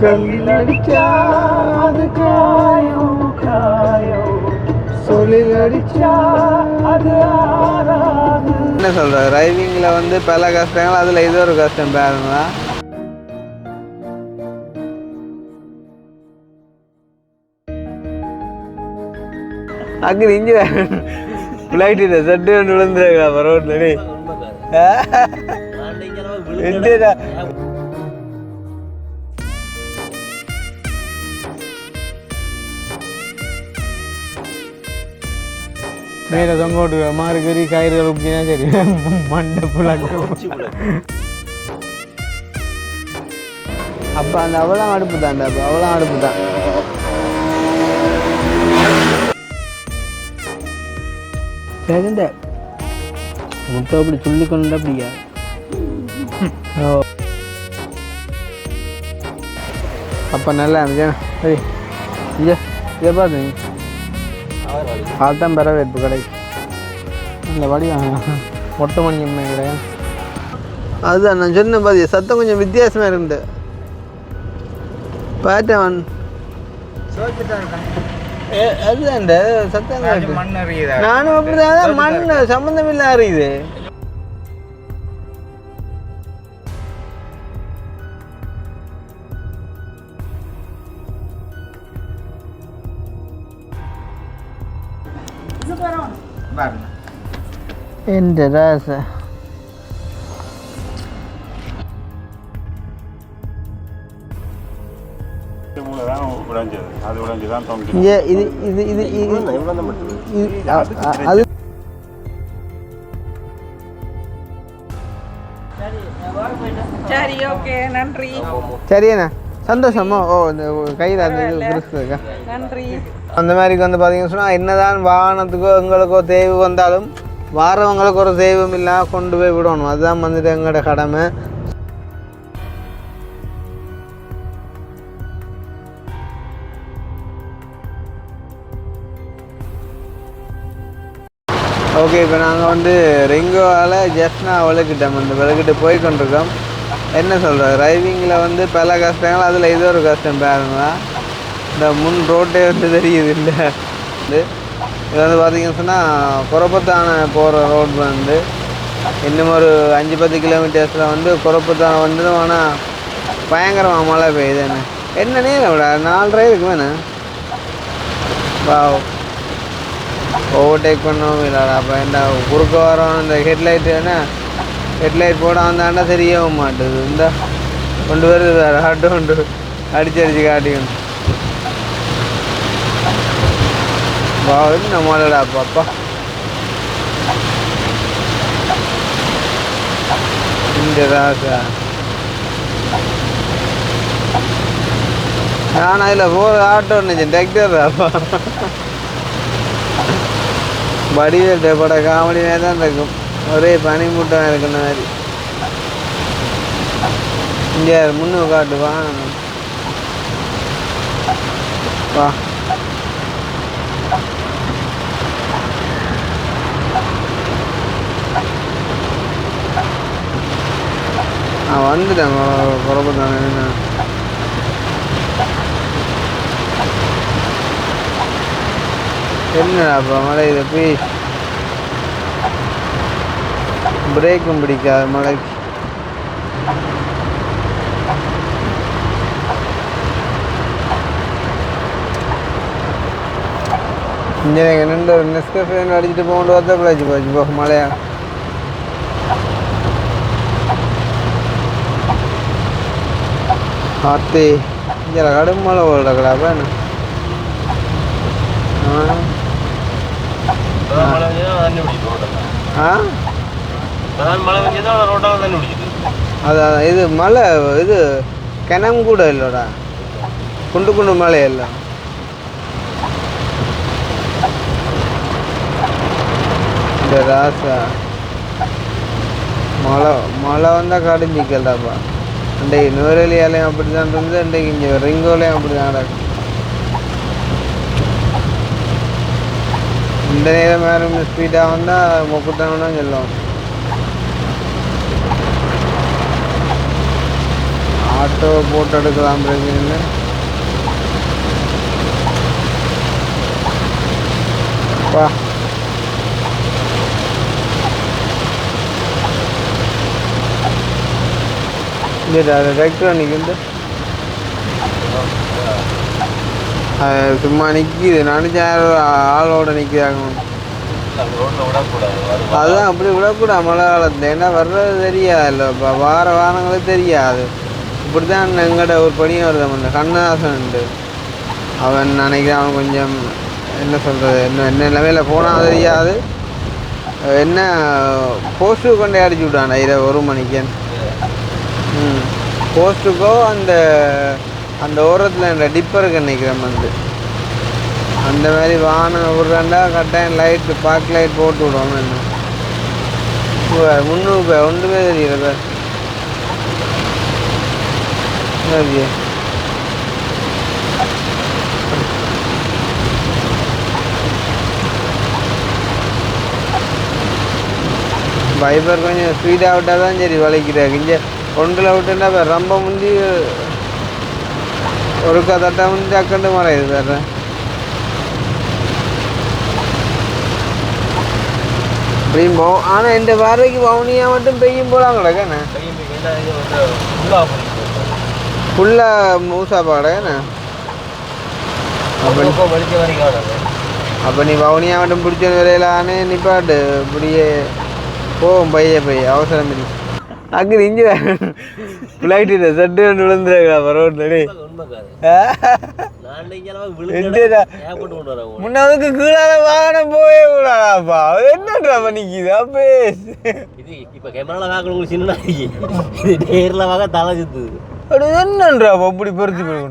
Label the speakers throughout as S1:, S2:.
S1: கல்லில் அடிச்சா அது காயம் காயம், சொல்லில் அடிச்சா அது ஆறாது. என்ன சொல்ற, டிரைவிங்ல வந்து பல கஷ்டங்கள், அதுல இது ஒரு கஷ்டம் பாருங்களா. அங்கே இஞ்சி ஃப்ளைட் சட்டு விழுந்துருக்கா ரோட்ல. மேலே தொங்கோட்டு மாறு கறி கயிறுகள் ஊக்கினா சரி மண்டை புழங்க. அப்போ அந்த அவ்வளோ அடுப்பு தான்டா, அப்போ அவ்வளோ அடுப்பு தான். சரிந்த முட்டை அப்படி சொல்லி கொண்டு அப்படியா. அப்போ நல்லா இருந்துச்சு. சரி ஐயா இதை பார்த்துங்க, அதுதான் வரவேற்பு கடை. இல்லை வடி மொட்டை மணி கிடையாது. அதுதான் நான் சொன்ன பாதி சத்தம் கொஞ்சம் வித்தியாசமாக இருந்து பார்த்தவன். அதுதான் சத்தம் நானும் அப்படிதான். மண் சம்மந்தம் இல்லை அறியுது. எந்த ராசா அது
S2: சரி ஓகே நன்றி.
S1: சரிண்ணா சந்தோஷமா. ஓ இந்த கையில் அந்த இருக்கா
S2: நன்றி.
S1: அந்த மாதிரிக்கு வந்து பார்த்தீங்கன்னு சொன்னால் என்னதான் வாகனத்துக்கோ எங்களுக்கோ தேவை வந்தாலும் வாரவங்களுக்கு ஒரு தெய்வம் இல்லாமல் கொண்டு போய் விடணும். அதுதான் வந்துட்டு எங்களோட கடமை. ஓகே, இப்போ நாங்கள் வந்து ரெங்கோவால் ஜஸ்ட்னா விளக்கிட்டோம். அந்த விளக்கிட்டு போய் கொண்டிருக்கோம். என்ன சொல்கிறேன், டிரைவிங்கில் வந்து பல கஷ்டங்கள், அதில் இது ஒரு கஷ்டம் பாருங்களா. இந்த முன் ரோட்டே வந்து தெரியுது இல்லை. இது வந்து பார்த்திங்கன்னு சொன்னால் குறப்பத்தான போகிற ரோடு வந்து இன்னும் ஒரு 5-10 கிலோமீட்டர்ஸில் வந்து குறப்பத்தான வந்துடும். ஆனால் பயங்கரமாக மழை பெய்யுது. என்னன்னே விட 4:30 இருக்கு வேணே. வா ஓவர்டேக் பண்ணவும் இல்லைடா. அப்போ என்ன குறுக்க வரோம். இந்த ஹெட்லைட்டு என்ன ஹெட்லைட் போட வந்தாண்டா தெரியவும் மாட்டுது. இந்த கொண்டு வருது வேறு ஆட்டோ கொண்டு அடிச்சு காட்டிக்கணும். வா நம்மளடா அப்பா இந்த ராசா. நான் அதில் போகிற ஆட்டோ நினச்சேன் டிராக்டர் அப்பா. வடிவேல் பட காமெடியே தான் இருக்கும். ஒரே பனி மூட்டம் இருக்குன்ற மாதிரி. இங்கே முன்னு காட்டு வா வா. வந்துட்டேன் குறப்பு தானே. என்னடா அப்போ மழை இதை போய் பிரேக்கும் பிடிக்காது மழைக்கு. இங்கே ரெண்டு நெஸ்கஃபே அடிச்சுட்டு போகணும் பார்த்தா பிள்ளைச்சு போச்சு போக மழையா. ஆத்தி இங்கே கடும் மழை ஓடுறா என்ன. அதான் இது மழை இது கிணம் கூட இல்லைடா. குண்டு குண்டு மழை இல்லை. இந்த ராசா மழை வந்தால் கடிஞ்சிக்கலாப்பா. இன்றைக்கு நுவரெலியாலையும் அப்படி தான் இருந்தது. இன்றைக்கு இங்கே ரிங்கோலையும் அப்படி தான் நடக்கும். இந்த நேரம் யாரும் ஸ்பீடாக வந்தால் மொக்குத்தாங்கன்னா சொல்லுவோம். ஆட்டோ போட்டு எடுக்கலாம் பிரச்சனை. வா டிராக்டர் நிற்குது, சும்மா நிற்கிது. நினச்சேன் ஆளோட நிற்கிறாங்க. அதுதான் அப்படி விடக்கூடாது மழை காலத்தில். ஏன்னா வர்றது தெரியாது இல்லை, இப்போ வார வாரங்களே தெரியாது. இப்படி தான் எங்கள்கிட்ட ஒரு பணியை வருது அந்த கண்ணதாசன்ட்டு. அவன் நினைக்கிறான் அவன் கொஞ்சம் என்ன சொல்கிறது, என்ன நிலைமையில் போனால் தெரியாது. என்ன போஸ்ட்டு கொண்டே அடிச்சு விட்டான் இரவு 1 மணிக்கு. போஸ்ட்டுக்கோ அந்த ஓரத்தில் இந்த டிப்பருக்கு நிற்கிறேன் அந்த மாதிரி வாகனம் விட்றாண்டா கட்டாயம் லைட்டு பார்க் லைட் போட்டு விடுவோம். என்ன 300 ஒன்றுமே தெரியல சரி. வைப்பர் கொஞ்சம் ஸ்பீடாக விட்டால் தான் சரி வளைக்கிறாங்க. இங்கே 1 விட்டுன்னா ரொம்ப முந்தி ஒருக்கா தட்டா முந்தி அக்கண்டு மறையுது வேறு. அப்படியும் போகும். ஆனால் இந்த பார்வைக்கு வவுனியாக மட்டும் பெய்யும் போலாம் கிடக்கண்ணே, ஃபுல்லாக மூசாப்பா கிடக்கண்ணே. அப்போ நீ வவுனியாக மட்டும் பிடிச்ச விலையிலானே நிப்பாட்டு, இப்படியே போகும் பைய அவசரம் இல்லை. அங்கே இஞ்சி ஃப்ளைட்டு சட்டு விழுந்துருக்கா ரோட்லடி. முன்னதுக்கு கீழால வாகனம் போயே கூடாதாப்பா, என்னன்றா பண்ணிக்குது அப்பே.
S3: இப்போ கேமரால வாங்க உங்களுக்கு சின்ன இது நேர்ல வாங்க தலை சுத்து.
S1: அது என்னன்றா அப்படி பொறுத்து போய்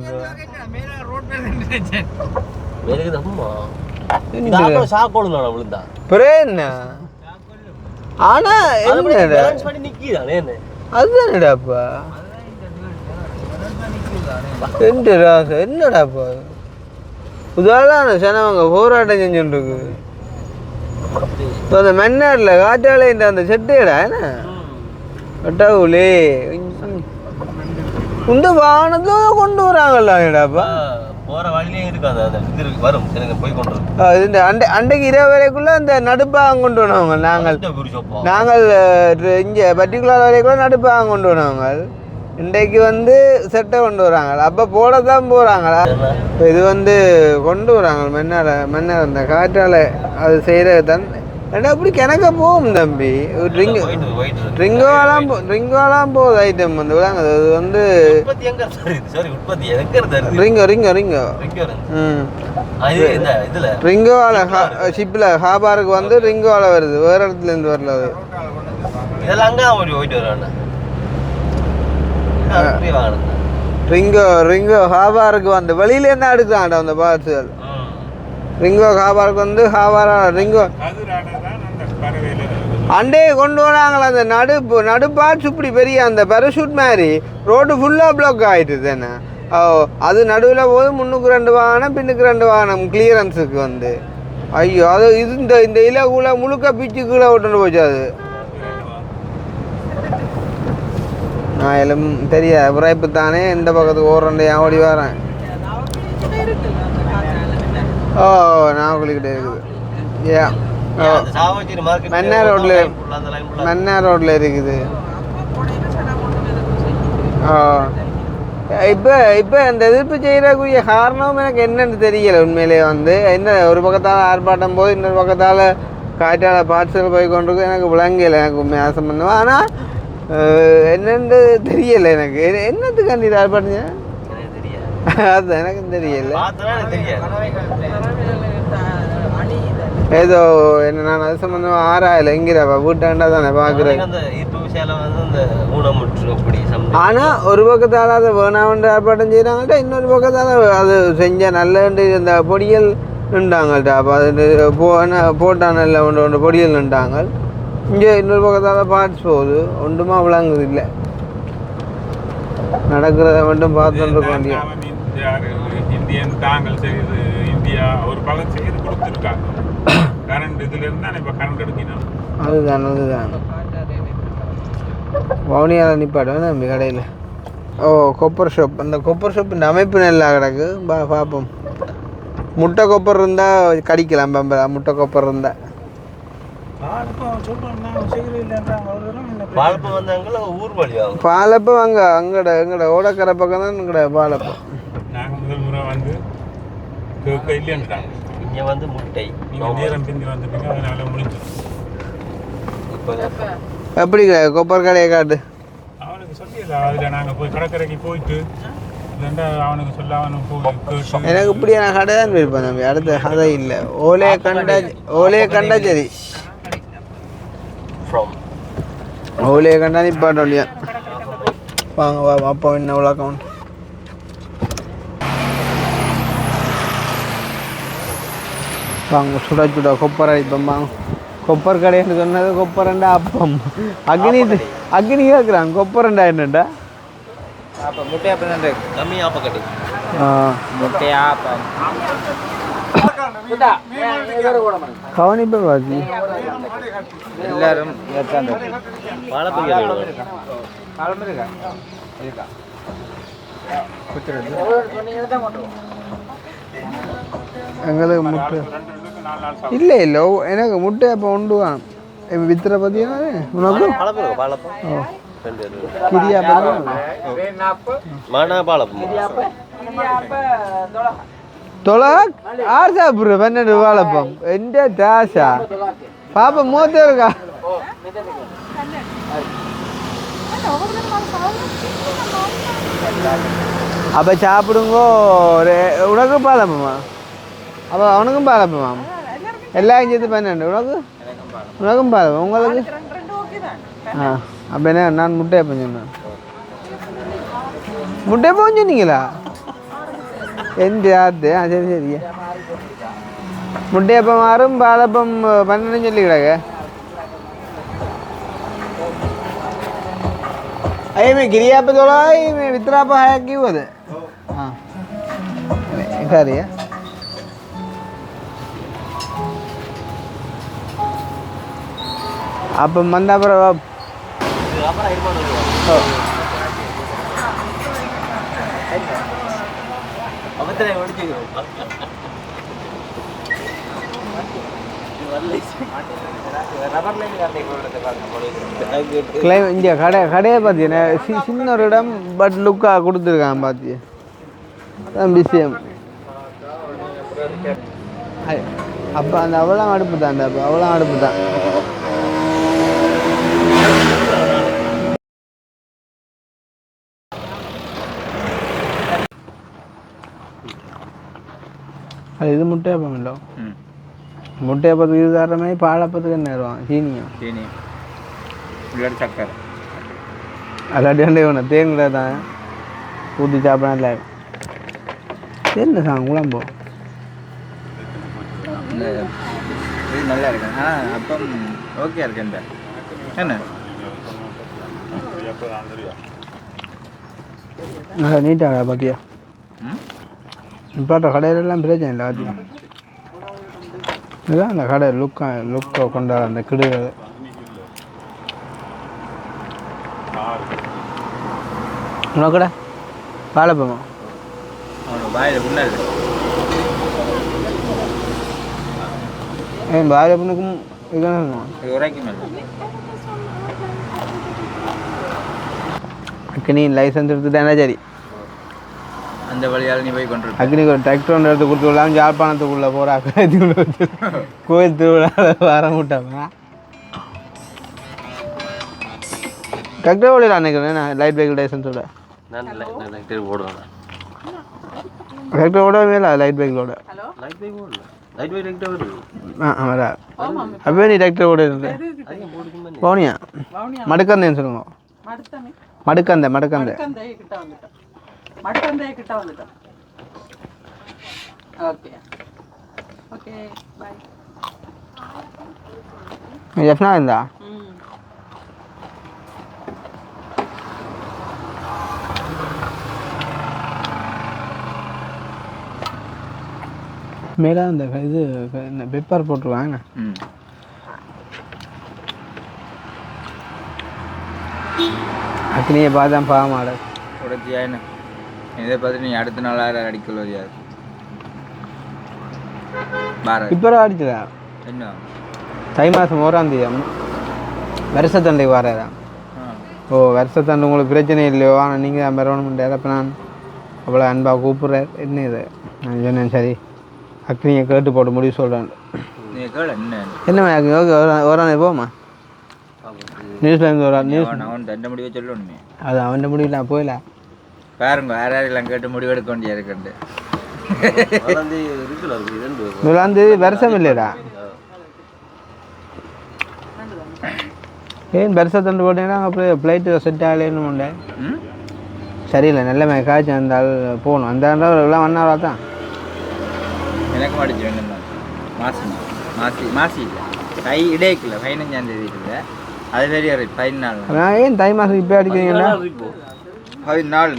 S3: விழுந்தா
S1: என்ன. ஆனா அதுதானடாப்பா என்னடாப்பா உதாரண சனவங்க போராட்டம் செஞ்சுருக்கு. அந்த மன்னார்ல காற்றாலை அந்த செட்டையடா என்ன கட்டாவுலே இந்த வாகனத்துல கொண்டு வராங்கல்லாடாப்பா.
S3: போற வழியிலே இருக்காது, அது வரும் போய் கொண்டு.
S1: இந்த அண்டைக்கு இரவு வரைக்குள்ள அந்த நடுப்பாகம் கொண்டு வந்தவங்க நாங்கள் இங்கே பர்டிகுலர் வரைக்குள்ள நடுப்பாகம் கொண்டு வந்தவங்க. இன்றைக்கு செட்டை கொண்டு வராங்க, அப்போ போட தான் போகிறாங்களா. இது கொண்டு வராங்க மன்னார் அந்த காற்றால் அது செய்கிறது தான். ஏன்னா அப்படி கிணக்க போகும் தம்பி. ரிங்கோலாம் போகுது ஐட்டம் விடாங்க. அது ரிங்கோவால ஷிப்பில் ஹாபாருக்கு ரிங்கோவால வருது, வேறு இடத்துலேருந்து வரல. அது ரிங்கோ ஹாபாருக்கு வெளியிலேருந்து எடுக்கிறான்டா அந்த பார்ட்ஸுகள். ரிங்கோ ஹாபாருக்கு ஹாபாரா ரிங்கோ அண்டே கொண்டு வராங்களா. அந்த நடு பார்ட்ஸ் இப்படி பெரிய அந்த பேராஷூட் மாதிரி ரோடு ஃபுல்லாக பிளாக் ஆகிட்டுது என்ன. அது நடுவில் போது முன்னுக்கு 2 வாகனம் பின்னுக்கு 2 வாகனம் கிளியரன்ஸுக்கு ஐயோ அது இது இந்த இலகுல முழுக்க பிச்சு கீழே விட்டுட்டு போச்சு. அது நான் எல்லாம் தெரியாது விரைப்பு தானே இந்த பக்கத்துக்கு ஓடுறேன் ஓடி வரேன். ஓ நாகலிக்கிட்டே இருக்குது. ஏன் மன்னார் ரோட்ல இருக்குது. இப்போ இந்த எதிர்ப்பு செய்யறக்கூடிய காரணம் எனக்கு என்னன்னு தெரியல உண்மையிலே. என்ன ஒரு பக்கத்தால் ஆர்ப்பாட்டம் போது இன்னொரு பக்கத்தால் காற்றால பார்ட்ஸில் போய் கொண்டிருக்கு. எனக்கு விளங்கலை, எனக்கு உண்மை ஆசை பண்ணுவேன். ஆனால் என்னன்னு தெரியலை எனக்கு. என்னத்துக்காண்டி ஆர்ப்பாட்டம் அது எனக்கு தெரியல. ஏதோ என்ன நான் அது சம்பந்தமாக ஆராயலை. எங்கிறப்பா வீட்டாண்டா தானே பார்க்குறேன். ஆனால் ஒரு பக்கத்தால் அதை வேணாமண்டு ஆர்ப்பாட்டம் செய்கிறாங்கள்ட்ட, இன்னொரு பக்கத்தால் அது செஞ்சால் நல்லண்டு இந்த பொடியல் நின்றாங்கள்ட்ட. அப்போ அது போட்டான் நல்ல ஒன்று பொடியல் நின்றாங்க. இங்கே இன்னொரு பக்கத்தால் பார்ட்ஸ் போகுது, ஒன்றுமா விளங்குது இல்லை. நடக்கிறத மட்டும் பார்த்துட்டு வேண்டிய
S4: இந்தியன் தாங்கள் செய்து இந்தியா ஒரு பலம் செய்து கொடுத்துருக்காங்க. கரண்ட் இதுல இருந்தா இப்ப கரண்ட் எடுக்கணும்.
S1: அதுதான் வவுனியாவில் நிப்பாடு நம்பி கடையில் ஓ கொப்பர் ஷாப். அந்த கொப்பர் ஷாப் இந்த அமைப்பு நல்லா கிடக்கு. பார்ப்போம். முட்டை கொப்பர் இருந்தால் கடிக்கலாம். முட்டை கொப்பர் இருந்தால்
S3: பாலப்பம் வந்தாங்களா ஊர் வழியாகும்.
S1: பாலப்பம் எங்கட ஓடக்கரை பக்கம் தான் எங்கட பாலப்பம்.
S4: நாங்கள் முதல் முறை வந்து இல்லைன்றாங்க.
S3: இங்கே வந்து முட்டை
S4: நீங்கள் நேரம் பிந்தி வந்துட்டீங்க, அதனால முடிஞ்சிடும்.
S3: இப்போ
S1: எப்படி கொப்பர் கடையை காட்டு.
S4: அவனுக்கு சொல்லிடலாம். அதில் நாங்கள் போய் கடற்கரைக்கு போயிட்டு இல்லைண்டா அவனுக்கு சொல்ல அவனுக்கு போய் கேட்டு
S1: எனக்கு இப்படியான கடை தான் இருப்பேன் தம்பி. அடுத்த கதை இல்லை. ஓலையை கண்டா சரி.
S3: ஃப்ரம்
S1: ஓலையை கண்டா நிப்பாட்ட இல்லையா. வாங்க வா அப்போ என்ன உலகம். வாங்க சுட சுட கொப்பரை இப்போ வாங்க. கொப்பர் கடைன்னு சொன்னது கொப்பரண்டா அப்பம். அக்னி கேட்குறாங்க. கொப்பரண்டா என்னண்டா?
S5: அப்போ முட்டையாப்பம் தான் இருக்கு.
S3: கம்மி ஆப்பக்கட்டு
S5: முட்டையாப்பம்
S1: கவனிப்பை பாத்தி
S5: எல்லாரும்
S3: பாலப்பம்
S1: எங்களுக்கு முட்டை இல்லை இல்லை. எனக்கு முட்டை அப்போ உண்டு வேணும். இப்போ வித்துற பார்த்தீங்கன்னா உனக்கு
S3: பாலப்பம்
S1: கிரியா
S3: மானா பாலப்பம்
S1: தொலை ஆறு சாப்பிட்ற 12 வாழைப்பம் எந்த தாசா பாப்பா மூத்த இருக்கா. அப்போ சாப்பிடுங்கோ. உனக்கும் பாலப்பமா? அப்போ அவனுக்கும் பாலப்பமா? எல்லாம் சேர்த்து 12. உனக்கும் பாலப்பம் உங்களுக்கு? ஆ அப்போ என்ன நான் முட்டையப்பம் சொன்னேன். முட்டையப்பம் சொன்னீங்களா? எந்த ஆத்து? சரி சரியா. முட்டையப்பம் மாறும் பாலப்பம் 12 சொல்லி கிடக்க. अये गिरिया पे थोड़ा वितरा पे है क्यों है? हाँ इधर ही है. आप मंदा पर अब இங்கே கடையை பார்த்தீங்கன்னா சின்ன ஒரு இடம் பட் லுக்காக கொடுத்துருக்காங்க பார்த்தியா. அதான் விஷயம். அப்போ அந்த அவ்வளோ அடுப்பு தான். அந்த அவ்வளோ அடுப்பு தான். அது இது முட்டையப்பம் இல்லை. முட்டையப்பத்துக்கு இது காரணமே பாலப்பத்துக்கு என்ன வருவான் சீனியும்
S5: சக்கரை
S1: அல்லாட்டி வேணும் தேங்கடை தான் ஊற்றி சாப்பிடலாம். இல்லை என்ன சாங் குழம்போ
S5: இது நல்லா இருக்கு. அப்பம் ஓகே இருக்கு. இந்த என்ன
S1: நல்லா நீட்டாக பார்த்தியா. இப்போ கடையிலெல்லாம் பிரச்சனை இல்லை. அது இதுதான் அந்த கடை லுக்கை கொண்டாட அந்த கிடுகள். உனக்கடை வாழைப்பமா?
S5: வாயில் புண்ணல்
S1: ஏன் வாழைப்பனுக்கும் இதுதான்
S5: உரைக்கும்
S1: அக்னி லைசன்ஸ் எடுத்துட்டானா சரி.
S5: அந்த வழியால் நீ போய் கொண்டு
S1: அக்னிக்கு ஒரு டிராக்டர் ஒன்று எடுத்து கொடுத்து விடலாம். ஜாழ்ப்பாணத்துக்குள்ளே போகிற கோயில் திருவிழா வர முட்டாமா. டிராக்டர் ஓடலாம் நினைக்கிறேன். லைட் பைக் லைசன்ஸோட டிராக்டர் ஓடவே இல்லை. லைட் பைக்கோட வரா. அப்பவே நீ டிராக்டர் ஓட இருந்த பவுனியா மடுக்கந்தேன்னு சொல்லுங்க. மடுக்கந்தை
S2: கிட்ட வந்துட்டோம். Okay okay bye.
S1: ஜெஃப்னா இருந்தா மேலே அந்த இது பெப்பர் போட்டுருவாங்க. அக்னியை பார்த்தா பாவமாட
S5: தொடர்ச்சியாக என்ன இதை பார்த்து நீ அடுத்த நாள் அடிக்கல முடியாது பாரத்
S1: இப்போ அடிச்சுதா
S5: என்ன
S1: தை மாதம் 1ஆம் தேதி வருஷத்தண்டை வாரதா ஓ வருஷத்தண்டு உங்களுக்கு பிரச்சனை இல்லையோ ஆனால் நீங்கள் தான் வரணும்ன்ற அப்போ நான் அவ்வளோ அன்பாக கூப்பிட்றேன் என்ன இது நான் சொன்னேன் சரி அக்னியை கேட்டு போட்டு முடிவு சொல்கிறேன்
S5: நீங்கள் கேளு என்ன
S1: என்ன ஓகே ஒரு போமா நியூஸ்லேருந்து ஒரு நியூஸ்
S5: அவன் தண்டை முடிவை சொல்லணுமே
S1: அது அவன் முடியல போயில
S5: பாருங்க யாரெல்லாம் கேட்டு முடிவெடுக்க வேண்டிய இருக்குண்டு
S1: நூலாந்தேதி வருஷம் இல்லைடா ஏன் வருஷத்தண்டு போட்டீங்கன்னா அப்படியே ஃப்ளைட்டு செட் ஆகலேன்னு உண்டு சரியில்லை நல்ல காய்ச்சி அந்த ஆள் போகணும் அந்த எல்லாம் 1 hour தான்
S5: எனக்கு மாடிச்சு வேணும் மாசி மாசி மாசி இல்லை கை இடைக்குல 15ஆம் தேதி இல்லை அது சரி 14
S1: நான் ஏன் தை மாதம் இப்போ அடிக்கிறீங்கன்னா
S5: 14 நாள்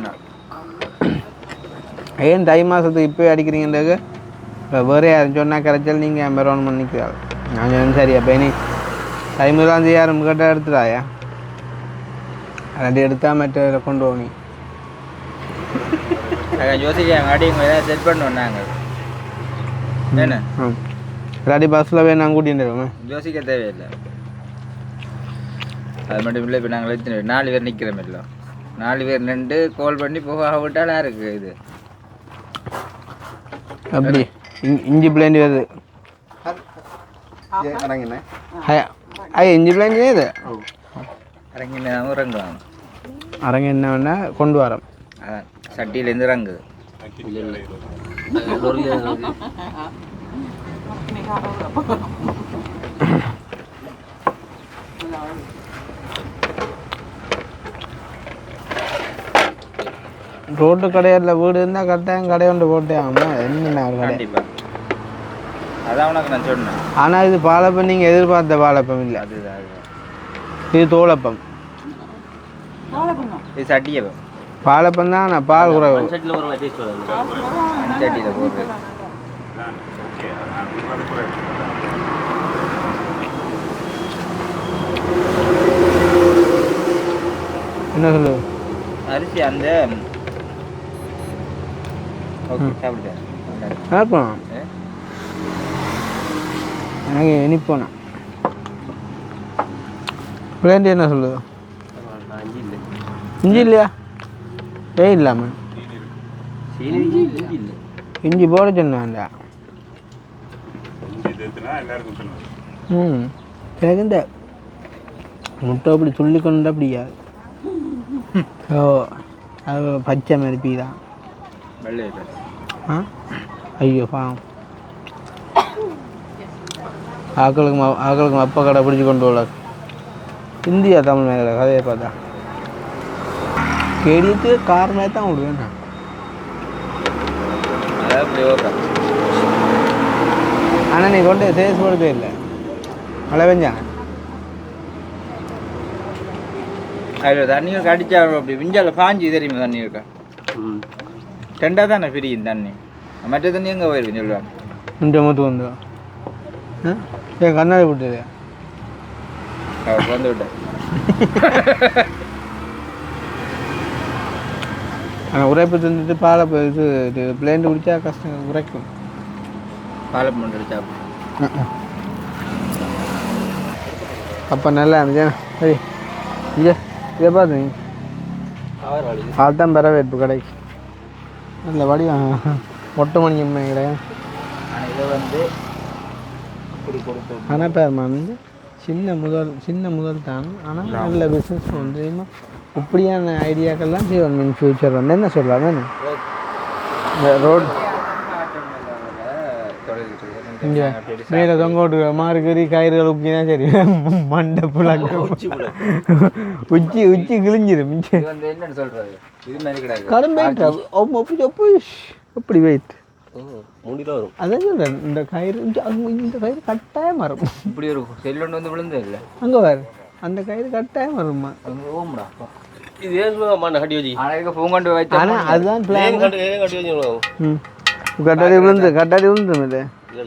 S1: ஏன் தை மாதத்துக்கு இப்போ அடிக்கிறீங்கன்றது இப்போ வேறு யாரும் சொன்னால் கரைச்சல் நீங்கள் மெரோன் பண்ணிக்கிறாள் நான் சொன்னேன் சரி அப்போ இனி தை 1ஆம் தேதி யாரும் கேட்டால் எடுத்துடாயா ரெண்டு எடுத்தால் மற்ற கொண்டு போனி
S5: யோசிக்க அடிங்க ஏதாவது செட் பண்ணுவோம் நாங்கள் என்ன
S1: இல்லாட்டி பஸ்ஸில் போய் நாங்கள் கூட்டிகிட்டு இருக்கோம்
S5: யோசிக்க தேவையில்லை அது மட்டும் இல்லை இப்போ நாங்கள் எத்தனை 4 பேர் நிற்கிறோம் இல்லை 4 பேர் நின்று கால் பண்ணி போக விட்டால் இருக்குது இது
S1: அப்படி இஞ்சி பிளேண்டி வருது இஞ்சி பிளேண்டி இது
S5: இறங்கினா இறங்குவாங்க
S1: அரங்க என்ன வேணால் கொண்டு வரோம்
S5: அதான் சட்டியிலேருந்து இறங்குது
S1: ரோட்டு கடையில் வீடு இருந்தால் கட்டாயம் கடை ஒன்று போட்டே ஆமாம் என்ன கடை
S5: கண்டிப்பாக அதான் உனக்கு நான் சொன்னேன்
S1: ஆனால் இது பாலப்பம் நீங்கள் எதிர்பார்த்த பாலப்பம் இல்லை
S5: அதுதான்
S1: இது தோலப்பம்
S5: இது சட்டியப்பம்
S1: பாலப்பம் தான் ஆனால் பால் குறைவு
S5: சட்டியில் போடுறது
S1: என்ன சொல்லு
S5: அரிசி அந்த ஓகே சாப்பிடுங்க
S1: பார்ப்போம் எனக்கு இனிப்போனா பிளேண்டி என்ன சொல்லுது இஞ்சி இல்லையா ஏன் இல்லாமல் இஞ்சி போட சொன்னாண்டா எனக்கு இந்த முட்டை அப்படி துள்ளி கொண்டு அப்படியா ஓ அது பச்சை மருப்பி தான்
S5: வெள்ளை
S1: ஆ ஐயோ பாவம் ஆக்களுக்கு அப்பா கடை பிடிச்சி கொண்டு போல இந்தியா தமிழ் மேலே கதையை பார்த்தா கேடிட்டு கார் மாதிரி தான் விடுவேன் நான் ஆனால் நீ கொண்டு சேல்ஸ் போடவே இல்லை மழை பெஞ்சாங்க
S5: அதில் தண்ணியும் கடிச்சா அப்படி விஞ்சால பாஞ்சு தெரியுமா தண்ணி இருக்கா 2 தானே பிரியும் தண்ணி மற்ற தண்ணி எங்கே போயிருக்கு சொல்லுவாங்க
S1: இந்த மூத்து வந்துடும் ஏன் கண்ணாடி விட்டுது
S5: அவர் வந்து விட்டேன்
S1: ஆனால் உரைப்பு தந்துட்டு பாலை இது பிளேண்டு குடித்தா கஷ்டம் உரைக்கும்
S5: பாலை பண்ணுறது சாப்பிடும்
S1: அப்போ நல்லா இருந்துச்சு சரி ஐயா இதை பார்த்து அதுதான் வரவேற்பு கடைக்கு நல்ல வடிவம் மொட்டை மணி கிடையாது
S5: ஆனால் இதை வந்து இப்படி கொடுத்து
S1: ஆனால் பேர் வந்து சின்ன முதல் தான் ஆனால் நல்ல பிஸ்னஸ் வந்து இப்படியான ஐடியாக்கள்லாம் செய்வோம் மீன் ஃப்யூச்சர் வந்து என்ன சொல்லலாம் தானே இந்த ரோட் இங்கே மேலே தொங்க விட்டு மாறுக்கறி கயிறுகள் உக்கினா சரி மண்டை புழங்க உச்சி கிழிஞ்சிடும்
S5: இது வந்து என்னன்னு சொல்கிறது இது மாதிரி கிடையாது
S1: கடும் வெயிட் எப்படி வெயிட்
S3: 3 கிலோ வரும்
S1: அதான் சொல்கிறேன் இந்த கயிறு கட்டாயம் வரும்
S5: இப்படி ஒரு செல்லொண்டு வந்து விழுந்தது இல்லை
S1: அங்கே வேறு அந்த கயிறு கட்டாயம் வருமா
S5: ஓம்டா
S3: இது ஏன் மண்ணை கட்டி வச்சு
S5: ஆனால் பூங்கொண்டு வைத்து
S1: ஆனால் அதுதான் பிளான்
S3: கட்டி வச்சு
S1: கட்டாடி விழுந்து இல்லை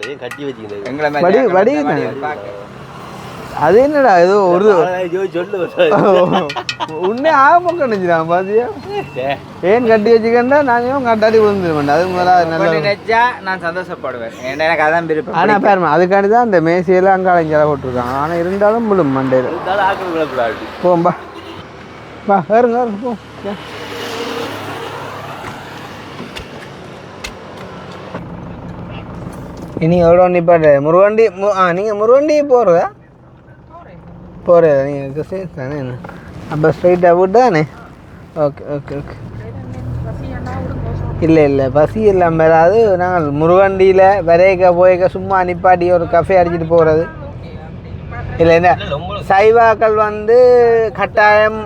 S3: ஏன் கட்டி வச்சுக்கிறேன்
S5: எங்களை
S1: வடி அது என்னடா ஏதோ ஒரு
S3: சொல்லு
S1: உன்னே ஆகமோ நினைச்சிடான் பாத்தியா ஏன் கட்டி வச்சுக்கண்டா நாங்களும் கட்டாடி விழுந்துருவேன் அது முதல்ல நல்லா
S5: நினைச்சா நான் சந்தோஷப்படுவேன் ஏன்னா எனக்கு அதான் விருப்பம்
S1: ஆனால் பேருமா அதுக்காண்டி தான் அந்த மேசையெல்லாம் அங்கே அலைஞ்சலாம் போட்டிருக்காங்க ஆனால் இருந்தாலும் விழும் மண்டையில்
S3: ஆக்கள் விழக்கூடாது
S1: போம்பா பா ஏறுங்க போ இனி எவ்வளோ நிப்பாட்டு முருவண்டி நீங்கள் முருவண்டி போகிறதா போகிறதா நீங்கள் சரி தானே என்ன அப்போ ஸ்ட்ரைட்டாக விட்டு தானே ஓகே ஓகே ஓகே இல்லை பசி இல்லாமல் வராது நாங்கள் முருவண்டியில் விரைக்க போய்க்க சும்மா நிப்பாட்டி ஒரு கஃபே அடிச்சுட்டு போகிறது இல்லை என்ன சைவாக்கள் வந்து கட்டாயம்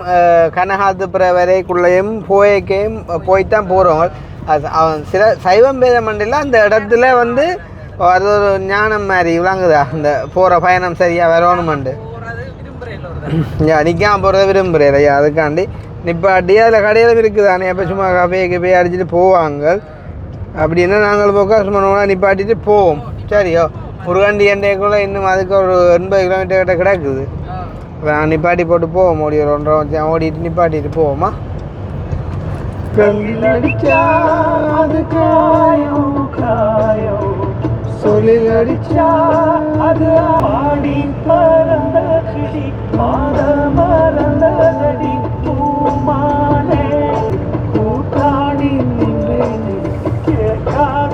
S1: கனகாத்துப்புற வரைக்குள்ளேயும் போய்க்கையும் போய்த்தான் போகிறவங்க அது அவன் சில சைவம் பேத மண்டியில் அந்த இடத்துல வந்து அது ஒரு ஞானம் மாதிரி விளங்குதா அந்த போகிற பயணம் சரியாக வரணுமெண்டு நிற்காம போகிறத விரும்புகிறேன் ஐயா அதுக்காண்டி நிப்பாட்டி அதில் கடையிலும் இருக்குதானே அப்போ சும்மா கஃபேக்கு போய் அடிச்சுட்டு போவாங்க அப்படின்னா நாங்கள் போக்கா சும்மா நிப்பாட்டிட்டு போவோம் சரியோ முருகண்டி எண்டைக்குள்ளே இன்னும் அதுக்கு ஒரு 80 கிலோமீட்டர் கிட்ட கிடக்குது நான் நிப்பாட்டி போட்டு போவோம் ஓடி ஒரு 1.5 வச்சு ஓடிட்டு நிப்பாட்டிட்டு போவோமா சொல்லில் அடிச்சா அது ஆடி பறந்தடி மறந்தடி பூமானே கூட்டாடி கேட்காத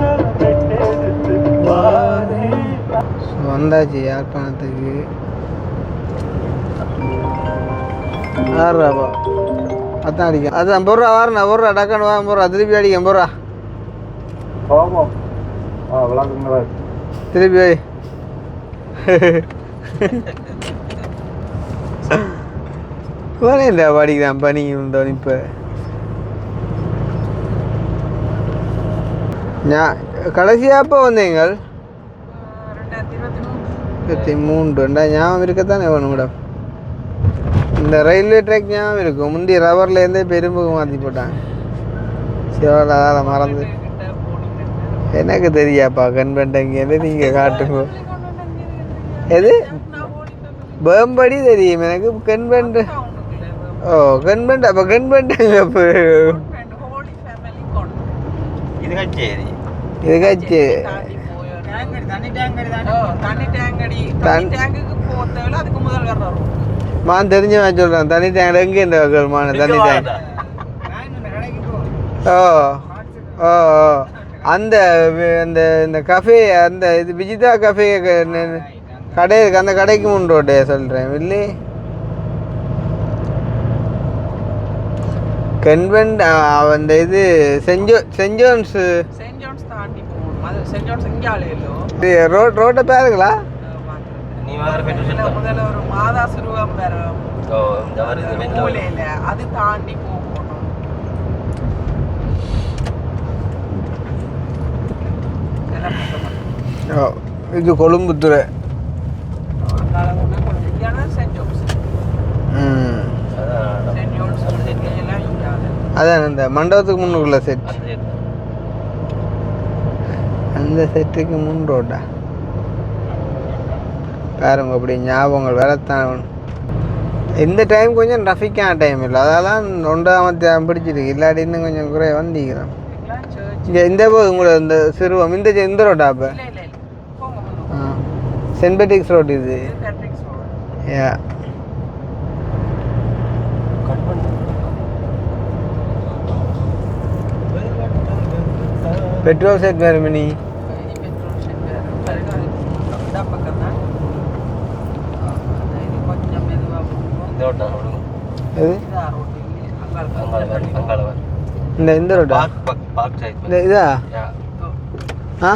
S1: வந்தாச்சு யாழ்ப்பாணத்துக்கு 6 ரூபா அதான் அடிக்கும் அது 50 ரூபா வரணும் 1 ரூபா டக்குன்னு 50 ரூபா திருப்பி அடிக்க 50 ரூபா திருப்பி இந்த படிக்கிறான் பனி இருந்தோம் இப்போ கடைசியாக எப்போ வந்தீங்கள் 2023 ஞாபகம் இருக்கத்தானே வேணும் மேடம் இந்த ரயில்வே ட்ராக் ஞாபகம் இருக்கும் முந்தைய ரவர்லேருந்தே பெரும்புக்கு மாற்றி போட்டாங்க சிவா அதால் மறந்து எனக்கு தெரியாப்பா கண்பண்டங்கன்னு நீங்கள் காட்டுங்க எது பேம்படி தெரியும் எனக்கு கண்பண்டு ஓ கண்பண்டு அப்போ கண்பண்டங்க இது கட்சி மான் தெரிஞ்சவன் சொல்கிறேன் தண்ணி டேங்க் எங்கே இந்த மான தண்ணி டேங்க் ஓ ஓ அந்த அந்த இந்த கஃபே அந்த இது விஜிதா கஃபே கடை இருக்கு அந்த கடைக்கு முன் ரோட்டே சொல்கிறேன் இல்லை கன்வென்ட் அந்த இது சென்ட் ஜோன்ஸ் ரோட்டை பேருங்களா
S2: ஒரு மாதா சுருவம் அது தாண்டி
S1: இது கொழும்புத்துறை அதான் அந்த மண்டபத்துக்கு முன்னுக்குள்ள செட் அந்த செட்டுக்கு முன் ரோட்டா பாருங்க அப்படி ஞாபகங்கள் வேறத்தான் இந்த டைம் கொஞ்சம் ரஃபிக்கான டைம் இல்லை அதெல்லாம் 1ஆம் பிடிச்சிருக்கு இல்லாட்டி இன்னும் கொஞ்சம் குறைய வந்திக்கிறோம் இங்கே இந்த போது உங்களோட இந்த சிறுவம் இந்த ரோட்டா அப்போ சென்ட் பேட்ரிக்ஸ் ரோட் இது யா பெட்ரோல் செட் வேறு மினி இந்த ரோட்டா இந்த இதா ஆ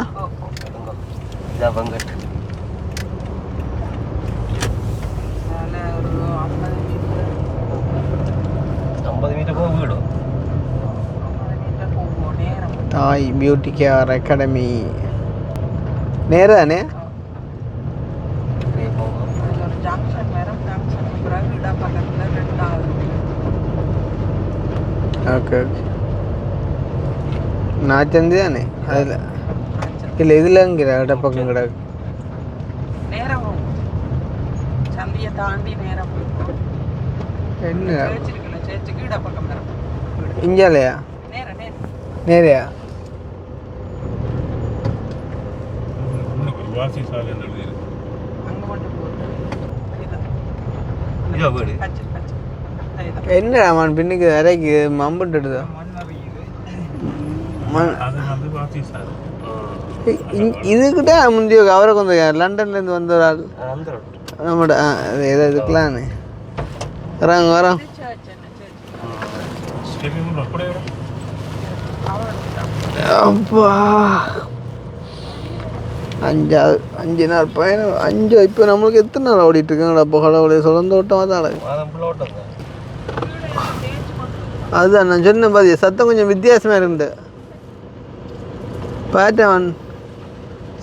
S1: தாய் பியூட்டி கேர் அகாடமி நேரானே ஓகே ஓகே நாச்சந்தி தானே அதில் இல்லை இதில்ங்கிற இடப்பக்கம் கிடக்கு
S2: சந்தியை தாண்டி நேரம்
S1: என்ன
S2: சேர்ச் இருக்குல்ல சேர்ச்சுக்கு இட பக்கம் வரும்
S1: இங்கேலையா
S2: நேரம்
S1: நேரையா
S4: இன்னும் ஒரு வாசி சாலை எழுதி இருக்கு
S2: அங்கே மட்டும் போகுது
S3: இதோ வீடு.
S2: பச்சை பச்சை அதுதான்
S1: என்னடா மண் பின்னுக்கு வரைக்கு மம்புட்டுடுதோ மண்
S4: அது வந்து வாசி சாலை
S1: இதுக்கிட்ட முந்தைய அவரை கொஞ்சம் லண்டன்லேருந்து வந்த ஒரு ஆள்
S3: அந்த
S1: நம்மட ஏதோ இதுக்கலான்னு வராங்க வரோம்
S2: சேர்ச் என்ன சேர்ச்
S4: ஸ்டேடியம் அப்படியே வரும்
S1: அப்பா 5 நாள் பயணம் 5 இப்போ நம்மளுக்கு எத்தனை நாள் ஓடிட்டு இருக்காங்கடா அப்போ கடவுளே சுரந்த ஓட்டம் அதான்
S3: மாதம் ஃபுல்லாக ஓட்டங்க.
S1: அதுதான் நான் சொன்னேன் பாதிய சத்தம் கொஞ்சம் வித்தியாசமாக இருந்து பார்த்தேன்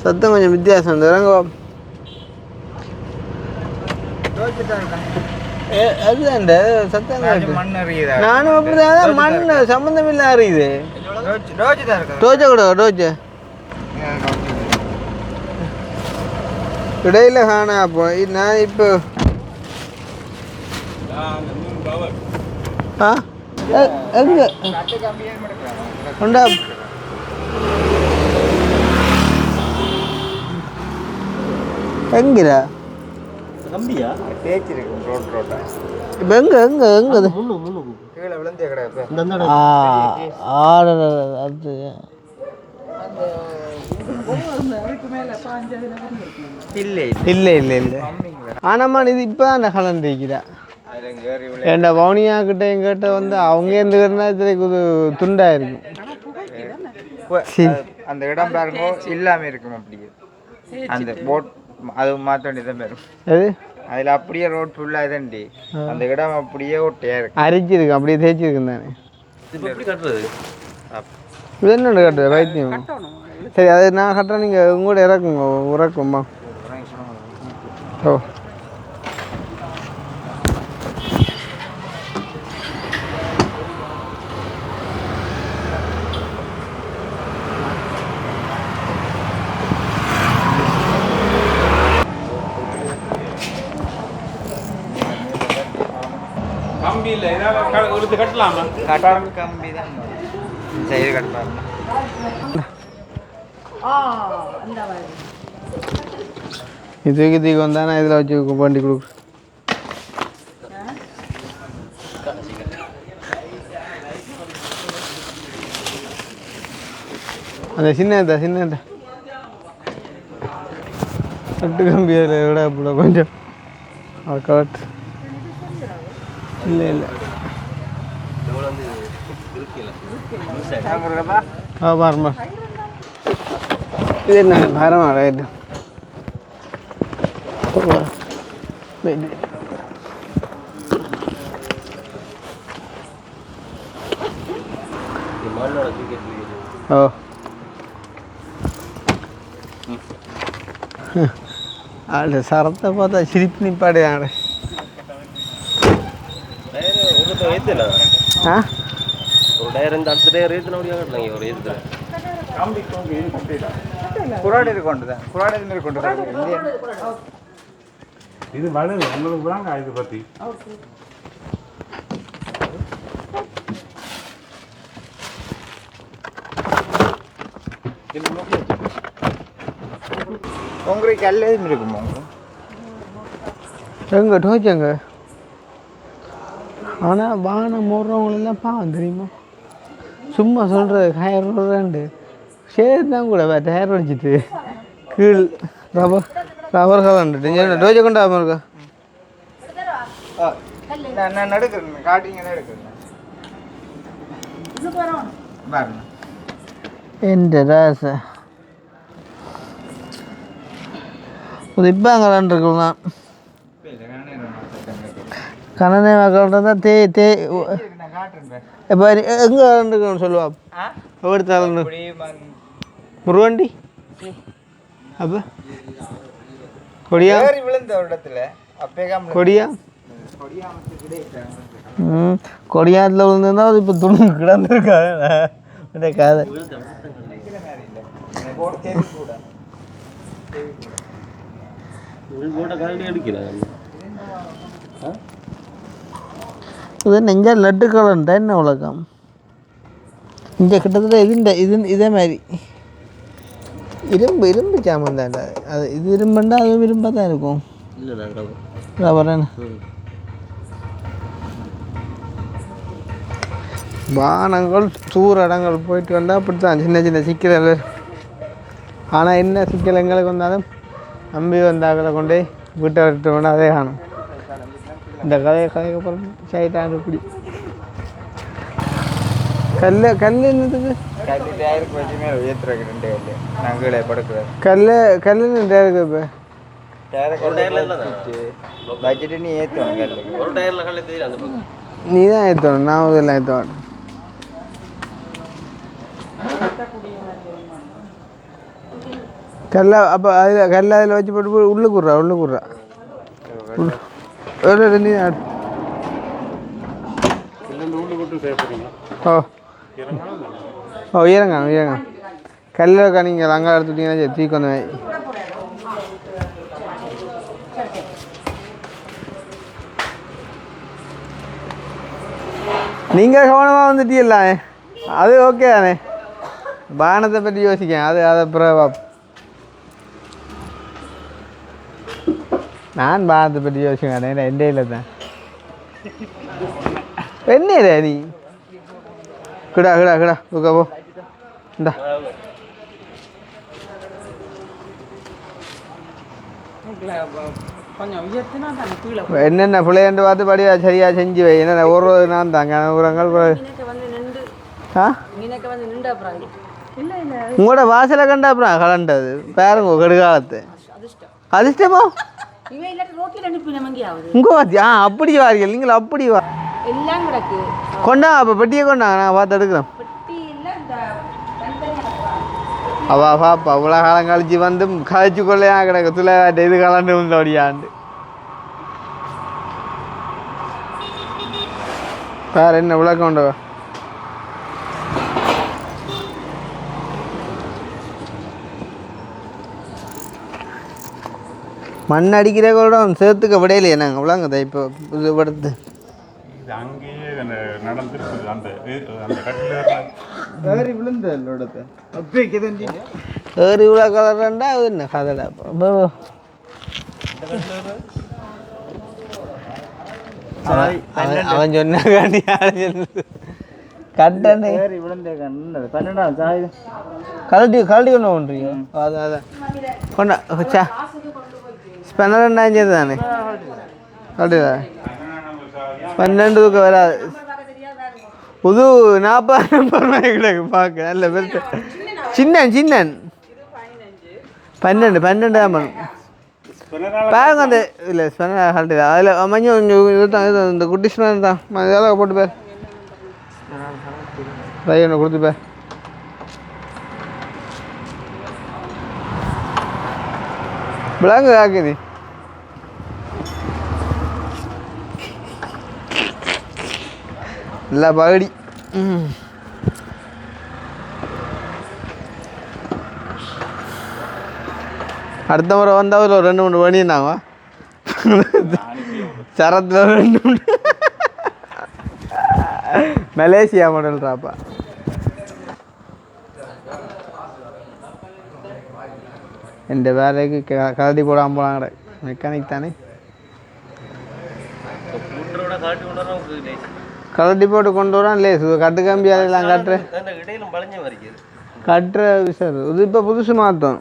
S1: சத்தம் கொஞ்சம் வித்தியாசம் இருந்து இறங்க அதுதான் சத்தம்
S5: மண் அறியுதா
S1: நானும் அப்படிதான் மண் சம்மந்தம் இல்லை அறியுது
S5: ரோஜ் தான் இருக்கு
S1: டோஜை கூட டோஜை இடையில காணா அப்போ நான் இப்போ ஆ எங்க உண்டா எங்கிரா
S3: கம்பியா
S5: தேய்ச்சிருக்கு ரோட்டா
S1: இப்போ எங்க அது
S3: முன்னு
S5: கீழே விழுந்தே கிடையாது
S3: இந்த
S1: அது
S5: இல்லை
S1: இல்லை ஆனாம்மா இது இப்போ தான் கலந்துக்கிறா என் வவுனியாக்கிட்ட எங்கிட்ட வந்து அவங்க இருந்துக்கிறனா இது துண்டாக இருக்கும்
S5: அந்த இடம் பாருங்க இல்லாம இருக்கும் அப்படியே அந்த போட் அது மாற்ற வேண்டியதான் வரும்
S1: அது
S5: அதில் அப்படியே ரோட் ஃபுல்லாக இதண்டி அந்த இடம் அப்படியே ஒட்டையா இருக்கு
S1: அரிச்சிருக்கு அப்படியே தேய்ச்சிருக்கும் தானே
S3: இப்போ எப்படி கட்டுறது?
S1: இது என்ன கட்டுறது வைத்தியம் சரி அது நான் கட்டுறேன் நீங்கள் உங்களோட இறக்குமா ஓ
S4: கம்பி இல்லை ஏதாவது ஒருத்து கட்டலாமா
S5: கட்டான் கம்பி தான் சைடு கட்டுறாங்க
S1: இதுக்கு வந்தால் நான் இதில் வச்சு வண்டி கொடுக்குறேன் அந்த சின்ன கட்டு கம்பியில் விட அப்படி கொஞ்சம் கட் இல்லை
S3: எவ்வளோ வந்து இருக்குல்ல
S1: பாருமா இது என்ன பாரமா ரைட்டு
S3: மண்ணோட கிரிக்கெட்
S1: ஓ ஆடு சரத்தை பார்த்தா சிரிப்பு நிப்பாடு ஆடு
S3: டயர் ஒரு ஏற்றல
S1: ஆ
S3: ஒரு டயர் இந்த அடுத்த டயர் ஏற்றின முடியாது கட்டலாங்க ஒரு ஏற்றுறேன்
S5: குராடு கொண்டு தான் குராடு இது மாதிரி கொண்டு வராங்க
S4: இது வளரு உங்களுக்கு வாங்க இது பற்றி
S5: உங்களுக்கு கல் எதுவும் இருக்குமா
S1: எங்க டோச்சங்க ஆனால் வானம் போடுறவங்களெல்லாம் பாவம் தெரியுமா சும்மா சொல்கிறது டயர் ஓடுறாண்டு சரி தான் கூட டயர் அடிச்சிட்டு கீழ் ரப்பர் கலண்டுட்டு டோஜை கொண்டாமல் இருக்கா
S5: நான் எடுக்கிறேன் காட்டிங்கன்னா எடுக்கிறேன் பாருங்க
S1: എൻ്റെ രാസ ഉദിപ്പാങ്കലാണ്ടിരിക്കണം கணனே மக்கள்கிட்ட தே தே இப்போ எங்கே கலந்துருக்கணும் சொல்லுவா எடுத்தாலும் முருகண்டி அப்போ கொடியா
S5: விழுந்த இடத்துல
S1: கொடியா கொடியாத்தில் விழுந்திருந்தா அது இப்போ துணி கிடந்திருக்காங்க கதை
S3: போட்ட கரண்டி எடுக்கிறாங்க
S1: இது நெஞ்சா லட்டு கலண்டா என்ன உலகம் இங்கே கிட்டத்தட்ட இதே மாதிரி இரும்பு சாமான் தான்டா அது இது இரும்புண்டா அதுவும் இரும்பாக தான் இருக்கும் ரப்பரேன்னு வானங்கள் சூரடங்கள் போயிட்டு வந்தால் அப்படி தான் சின்ன சின்ன சிக்கல். ஆனால் என்ன சிக்கல் எங்களுக்கு வந்தாலும் நம்பி வந்தாக்களை கொண்டே வீட்டை விட்டு கொண்டு அதே காணும். இந்த கதைக்கு அப்புறம் சைட்டாண்டு இப்படி கல் என்னதுக்கு கல்லுன்னு டேருக்கு இப்போ நீ தான் ஏற்றணும், நான் இதெல்லாம் ஏற்ற மாட்டேன். அப்போ அதில் வச்சு போட்டு உள்ளுக்குறா நீ இறங்க கல்லில் நீங்கள் அங்கே எடுத்துட்டீங்கன்னா தூக்கி வந்து நீங்கள் கவனமாக வந்துட்டீங்களா? அது ஓகே தானே, பானத்தை பற்றி யோசிக்கேன். அது அப்புறம் நான் பானத்தை பற்றி யோசிக்கேன். என் இல்லை தான் என்ன நீ கிடா ஓகே போ இந்தா என்னென்ன பிள்ளையண்டு பார்த்து படிவா சரியா செஞ்சு வை. என்ன ஒரு நான் தாங்க உரங்கள் உங்களோட வாசலை கண்டா அப்புறம் கலண்டது பாருங்க கெடுகாலத்து அதிர்ஷ்டமோ உங்க வாத்தி அப்படி வாரியல் நீங்கள் அப்படி வா கொண்டா அப்போ பெட்டியை கொண்டாங்க நான் பார்த்து எடுக்கிறேன். அவா பாப்பா இவ்வளோ காலம் கழிச்சு வந்து கழிச்சு கொள்ளையா கிடக்கு துளை இது கலண்டு வந்தோடியாண்டு வேறு என்ன விளக்கம் உண்டு? மண் அடிக்கிற கூட சேர்த்துக்க விடையிலையே நாங்கள் விளாங்கதா இப்போ இது படுத்து
S4: அங்கேயே நடந்துருக்குது. அந்த
S1: ஏறி விழுந்த ஏறி விழா கலர்ண்டா அது என்ன கதடா அவன் சொன்னாண்டி கட்டணே கழட்டி கொண்டு போன்றீங்க. அதான் கொண்டா சா ஸ்பெனரெண்டாஞ்சது தானே கழட்டிடா 12 வராது. புது 40 ரூபாய் கிடக்கு பார்க்க நல்ல பெருசு. சின்னன் 12 தான் பண்ணும் பாருங்க. அந்த இல்லை ஸ்பெனர் கழட்டி அதில் மஞ்சள் கொஞ்சம் இதுதான் இந்த குட்டி ஸ்பெனர் தான் இதெல்லாம் போட்டு பேர் ஒன்று கொடுத்து பேர் விளாங்க ஆக்குது. நல்லா பகடி அடுத்த முறை வந்தால் ஒரு 2-3 பண்ணினாங்க சரத்தில் 2-3 மலேசியா மாடல் ட்ராப்பா. இந்த வேலைக்கு கரடி போடாமல் போனாங்க மெக்கானிக் தானே. கரடி போட்டு கொண்டு வரான் லேசு கட்டு கம்பி அதெல்லாம் கட்டுற சார் இது இப்போ புதுசு மாற்றோம்.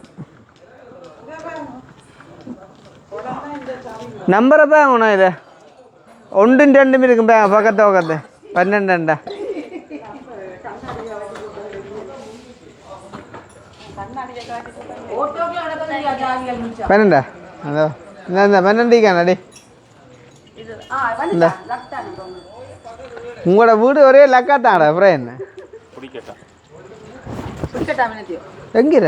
S1: நம்பரை பேங்கண்ணா இதை 1 2 இருக்கும் பேங்க பக்கத்து 12 12 அதோ இந்த 12 உங்களோட வீடு ஒரே லக்காத்தாடா அப்புறம் என்ன எங்கிற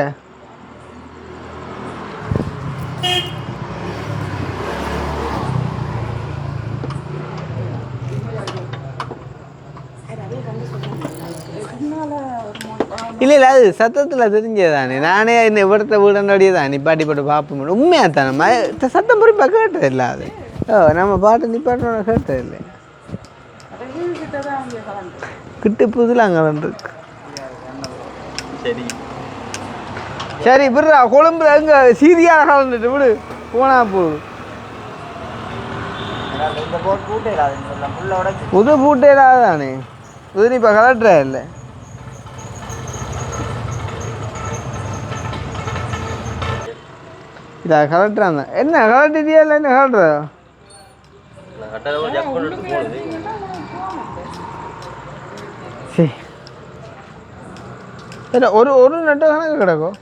S1: இல்லை அது சத்தத்தில் தெரிஞ்சதானே. நானே என்ன இவிடத்த வீடனோடைய தான் நிப்பாட்டி போட்டு பார்ப்போம். உண்மையாக தானே சத்தம் பொறுப்பாக கேட்டது இல்லை. அது ஓ நம்ம பாட்டு நிப்பாட்டோட கேட்டது இல்லை கிட்டு புதுல அங்கே வந்துருக்கு
S3: சரி
S1: சரி விடுறா கொழும்புல எங்கே சீதியாக கலந்துட்டு விடு போனா போகுது
S5: இந்த போட் பூட்டே இல்லாது ஃபுல்லாக உடச்சி
S1: புது பூட்டே தானே புது இப்போ கலட்டுறா இல்லை இதா கலட்டுறாங்க என்ன கலட்டிட்டியா இல்லை என்ன கலட்டுற
S3: நான் கட்டாத ஜக் பண்ணிட்டு போகுது
S1: சரி இல்லை ஒரு ஒரு நட்டு கணக்கு கிடக்கும்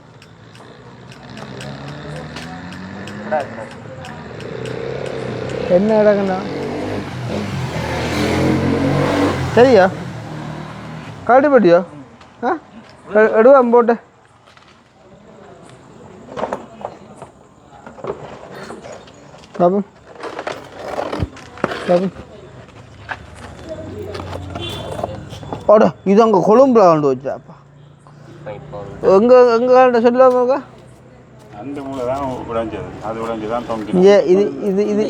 S1: என்ன கிடக்குண்ணா சரியா கலட்டிப்பட்டியோ ஆ எடுவான் போட்டு பாபம் பாபம் ஓட இது அங்கே கொழும்புல கொண்டு வச்சாப்பா எங்கே சொல்லுவாங்க
S4: அந்த மூளை தான் உடைஞ்சது அது உடைஞ்சு தான் தொங்கி
S1: இங்கே இது இது இது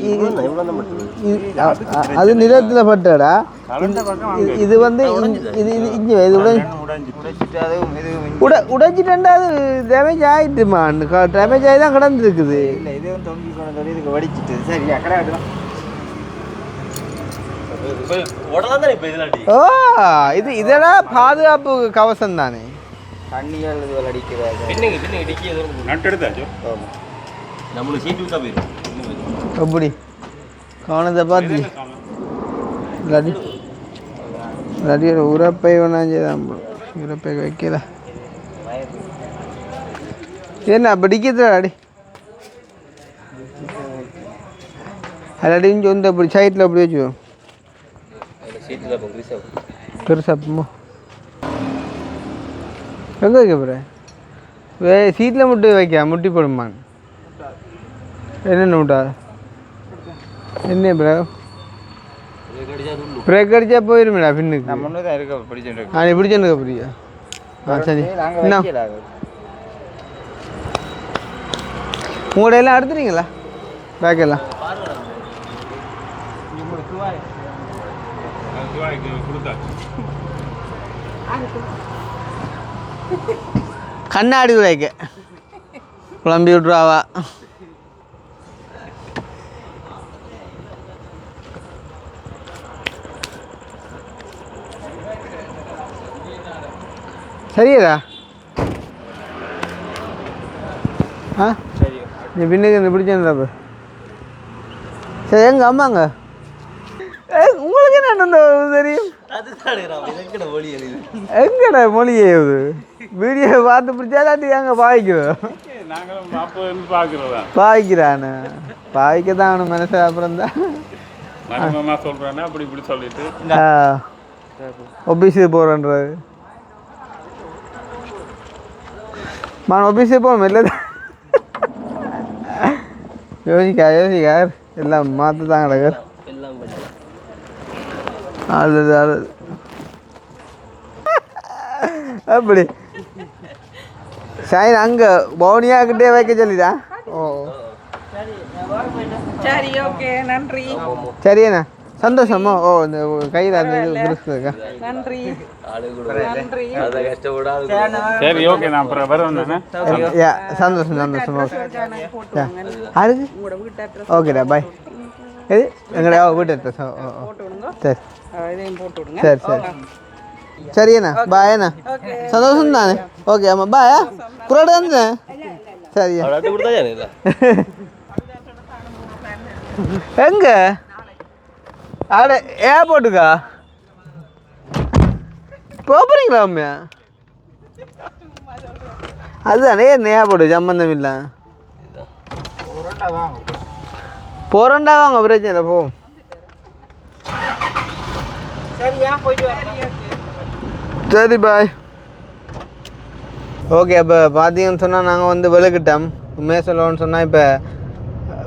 S1: அது நிலத்தில் பட்டடா இது வந்து இது இது இங்கே இது
S5: உடைச்சிட்டு அதுவும் இதுவும்
S1: உடைச்சிட்டா அது டேமேஜ் ஆகிட்டுமா டேமேஜ் ஆகி தான் கிடந்துருக்குது
S5: இல்லை இதுவும் தொங்கி கொண்டு இதுக்கு வடிச்சிட்டு சரி அக்கடை ஆகிடும்
S3: உடலாம் தானே இப்போ இதெல்லாம்
S1: ஓ இது இதெல்லாம் பாதுகாப்பு கவசம் தானே
S5: தண்ணியால் இதுவரை அடிக்கிறாங்க
S3: பின்னுக்கு டிக்கி எதுவும்
S4: நட்டு எடுத்தாச்சோ
S3: நம்மளுக்கு சீட்டு விட்டா போயிடும்
S1: எப்படி கவனத்தை பார்த்து இல்லாட்டி இல்லாட்டி ஒரு உரப்பை வேணாம் உரப்பை வைக்கல என்ன அப்போ டிக்கிறா அடி அல்லாட்டி இங்கே வந்து அப்படி சைட்டில் அப்படி வச்சுக்கோ
S3: சீட்டில் இப்போ கிரிசா
S1: பெருசாப்போ எங்கே வைக்க போகிறேன் சீட்டில் முட்டி வைக்க முட்டி போடுமான் என்னென்ன முட்டா என்ன ப்ரோ பிரேக் அடிச்சா போயிருமேடா பின்னுக்கு
S5: நம்ம ஒன்று தான் இருக்க பிடிச்சிட்டு
S1: நீ பிடிச்சிருக்க புரியா ஆ சரி என்ன உங்களோட எல்லாம் எடுத்துறீங்களா பேக் எல்லாம்
S4: கொடுத்தாச்சு
S1: கண்ணாடி உடைக்க குழம்பி விட்ருவாவா சரியா ஆ
S5: சரி
S1: நீ பின்னுக்கு இந்த பிடிச்சிருந்தாப்ப சரி எங்க அம்மாங்க உங்களுக்கு என்ன தெரியும்
S3: அதுதான் ஒளி எழுது
S1: எங்கடா மொழியே இது வீடியோ பார்த்து பிடிச்சாலாட்டி அங்கே பாய்க்கிறோம்
S4: நாங்களும் அப்போ இருந்து பார்க்குறதா
S1: பாய்க்கிறானு பாய்க்க தான் அவனு மனசு அப்புறம் தான்
S4: மருமமா சொல்கிறேன்னா அப்படி இப்படி சொல்லிட்டு
S1: ஆஃபீஸுக்கு போகிறேன்றது நான் ஆஃபீஸுக்கு போகணும் இல்லை யோசிக்கார் எல்லாம் மாற்ற தான் கிடக்கார்
S3: எல்லாம் பண்ணலாம்
S1: அது அப்படி ஷைன் அங்கே பவுனியாக்கிட்டே வைக்க சொல்லிடா ஓ
S2: சரி ஓகே நன்றி
S1: சரிண்ணா சந்தோஷமா ஓ இந்த கையில் அந்த இது இருக்கா
S2: நன்றி
S3: ஆளு கூட
S2: நன்றி
S3: அதை கஷ்டப்படாது
S4: சரி ஓகே நான் அப்புறம் வரேன்
S1: யா சந்தோஷம் சந்தோஷம் ஓகே அதுக்கு
S2: உங்களோட வீட்டு அட்ரஸ்
S1: ஓகேடா பாய் எது எங்கடா வீட்டு எடுத்த
S2: போட்டு விடுங்க
S1: சரி
S2: இதையும் போட்டு விடுங்க
S1: சரி சரி சரிண்ணா பாயண்ணா சந்தோஷம் தானே ஓகே ஆமாம் பாயா புரோட வந்துட்டேன் சரியா
S3: அவ்வளோ கொடுத்தா இல்லை
S1: எங்க அட ஏர்போர்ட்டுக்கா போகிறீங்களா அம்மையா அதுதானே என்ன ஏர்போர்ட்டு சம்மந்தம் இல்லை போகிறோண்டா வாங்க பிரச்சனை இல்லை போ
S2: சரியா போயிட்டு வரேன்
S1: சரி பாய் ஓகே இப்போ பார்த்தீங்கன்னு சொன்னால் நாங்கள் வந்து விளக்கிட்டோம் உண்மையாக சொல்லணும்னு சொன்னால் இப்போ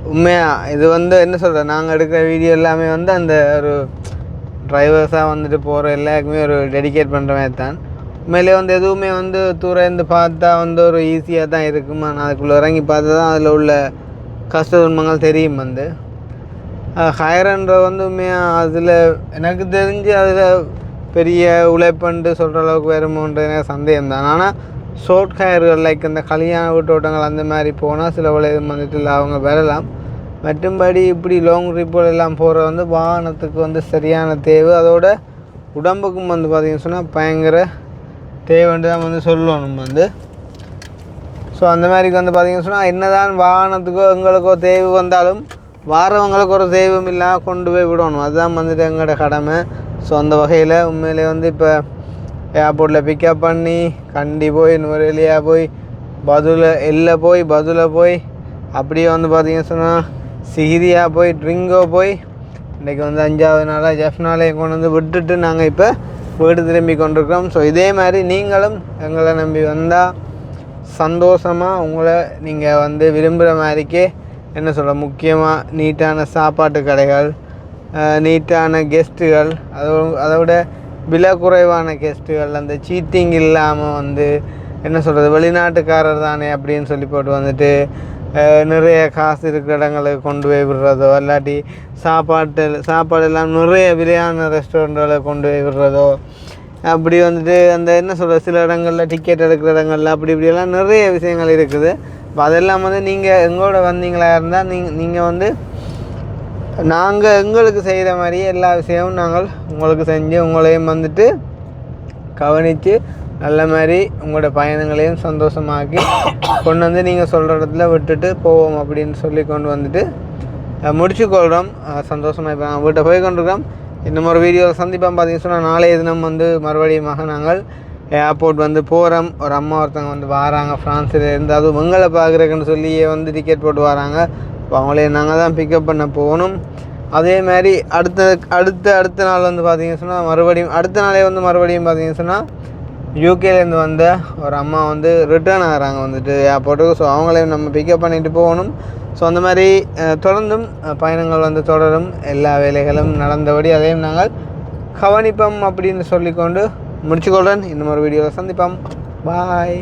S1: உண்மையாக இது வந்து என்ன சொல்கிறேன் நாங்கள் எடுக்கிற வீடியோ எல்லாமே வந்து அந்த ஒரு டிரைவர்ஸாக வந்துட்டு போகிற எல்லாருக்குமே ஒரு டெடிகேட் பண்ணுற மாதிரி தான் உண்மையிலே வந்து எதுவுமே வந்து தூரம் இருந்து பார்த்தா வந்து ஒரு ஈஸியாக தான் இருக்குமா நான் அதுக்குள்ளே இறங்கி பார்த்தா தான் அதில் உள்ள கஷ்ட துன்பங்கள் தெரியும் வந்து ஹையர்ன்ற வந்து உண்மையாக அதில் எனக்கு தெரிஞ்சு அதில் பெரிய உழைப்புண்டு சொல்கிற அளவுக்கு வருமோன்ற எனக்கு சந்தேகம் தான். ஆனால் ஷார்ட் ஹேர்கள் லைக் இந்த கல்யாண வீட்டோட்டங்கள் அந்த மாதிரி போனால் சில விளைவு வந்துட்டு அவங்க வரலாம். மற்றும்படி இப்படி லாங் ட்ரிப்போல் எல்லாம் போகிற வந்து வாகனத்துக்கு வந்து சரியான தேவை, அதோட உடம்புக்கும் வந்து பார்த்திங்கன்னு சொன்னால் பயங்கர தேவைன்ட்டு தான் வந்து சொல்லணும் வந்து. ஸோ அந்த மாதிரிக்கு வந்து பார்த்திங்கன்னு சொன்னால் என்ன தான் வாகனத்துக்கோ எங்களுக்கோ தேவை வந்தாலும் வாரவங்களுக்கு ஒரு தெய்வம் இல்லாமல் கொண்டு போய் விடணும், அதுதான் வந்துட்டு எங்களோட கடமை. ஸோ அந்த வகையில் உண்மையிலே வந்து இப்போ ஏர்போர்ட்டில் பிக்கப் பண்ணி கண்டி போய் நுவரெலியா போய் பதுல போய் அப்படியே வந்து பார்த்திங்கன்னு சொன்னால் சிகிரியா போய் ட்ரிங்கோ போய் இன்றைக்கி வந்து 5வது நாளாக ஜெஃப்னாலே கொண்டு வந்து விட்டுட்டு நாங்கள் இப்போ வீடு திரும்பி கொண்டிருக்கிறோம். ஸோ இதே மாதிரி நீங்களும் எங்களை நம்பி வந்தால் சந்தோஷமாக உங்களை நீங்கள் வந்து விரும்புகிற மாதிரிக்கே என்ன சொல்கிற முக்கியமாக நீட்டான சாப்பாட்டு கடைகள், நீட்டான கெஸ்ட்டுகள், அதை விட விலை குறைவான கெஸ்ட்டுகள், அந்த சீட்டிங் இல்லாமல் வந்து என்ன சொல்கிறது வெளிநாட்டுக்காரர் தானே அப்படின்னு சொல்லி போட்டு வந்துட்டு நிறைய காசு இருக்கிற இடங்களுக்கு கொண்டு போய் விடுறதோ, இல்லாட்டி சாப்பாடு எல்லாம் நிறைய விலையான ரெஸ்டாரண்ட்டுகளை கொண்டு போய் விடுறதோ, அப்படி வந்துட்டு அந்த என்ன சொல்கிறது சில இடங்களில் டிக்கெட் எடுக்கிற இடங்களில் அப்படி இப்படியெல்லாம் நிறைய விஷயங்கள் இருக்குது. இப்போ அதெல்லாம் வந்து நீங்கள் எங்களோட வந்தீங்களா இருந்தால் நீங்கள் வந்து நாங்கள் எங்களுக்கு செய்கிற மாதிரியே எல்லா விஷயமும் நாங்கள் உங்களுக்கு செஞ்சு உங்களையும் வந்துட்டு கவனித்து நல்ல மாதிரி உங்களோட பயணங்களையும் சந்தோஷமாக்கி கொண்டு வந்து நீங்கள் சொல்கிற இடத்துல விட்டுட்டு போவோம் அப்படின்னு சொல்லி கொண்டு வந்துட்டு முடிச்சுக்கொள்கிறோம். சந்தோஷமாக இப்போ நாங்கள் வீட்டை போய் கொண்டிருக்கோம். இன்னும் ஒரு வீடியோவில் சந்திப்போம். பார்த்தீங்கன்னு சொன்னால் நாளைய தினம் வந்து மறுபடியும் நாங்கள் ஏர்போர்ட் வந்து போகிறோம். ஒரு அம்மா ஒருத்தவங்க வந்து வராங்க ஃப்ரான்ஸில் இருந்து, அதுவும் மங்களை பார்க்குறக்குன்னு சொல்லியே வந்து டிக்கெட் போட்டு வராங்க. இப்போ அவங்களே நாங்கள் தான் பிக்கப் பண்ண போகணும். அதே மாதிரி அடுத்த நாள் வந்து பார்த்திங்கன்னு சொன்னால் மறுபடியும் அடுத்த நாளே வந்து மறுபடியும் பார்த்திங்கன்னு சொன்னால் யூகேலேருந்து வந்த ஒரு அம்மா வந்து ரிட்டர்ன் ஆகிறாங்க வந்துட்டு ஏர்போர்ட்டுக்கு. ஸோ அவங்களையும் நம்ம பிக்கப் பண்ணிட்டு போகணும். ஸோ அந்த மாதிரி தொடர்ந்தும் பயணங்கள் வந்து தொடரும், எல்லா வேலைகளும் நடந்தபடி அதையும் நாங்கள் கவனிப்போம் அப்படின்னு சொல்லிக்கொண்டு முடிச்சுக்கொள்கிறேன். இன்னும் ஒரு வீடியோவில் சந்திப்போம். பாய்.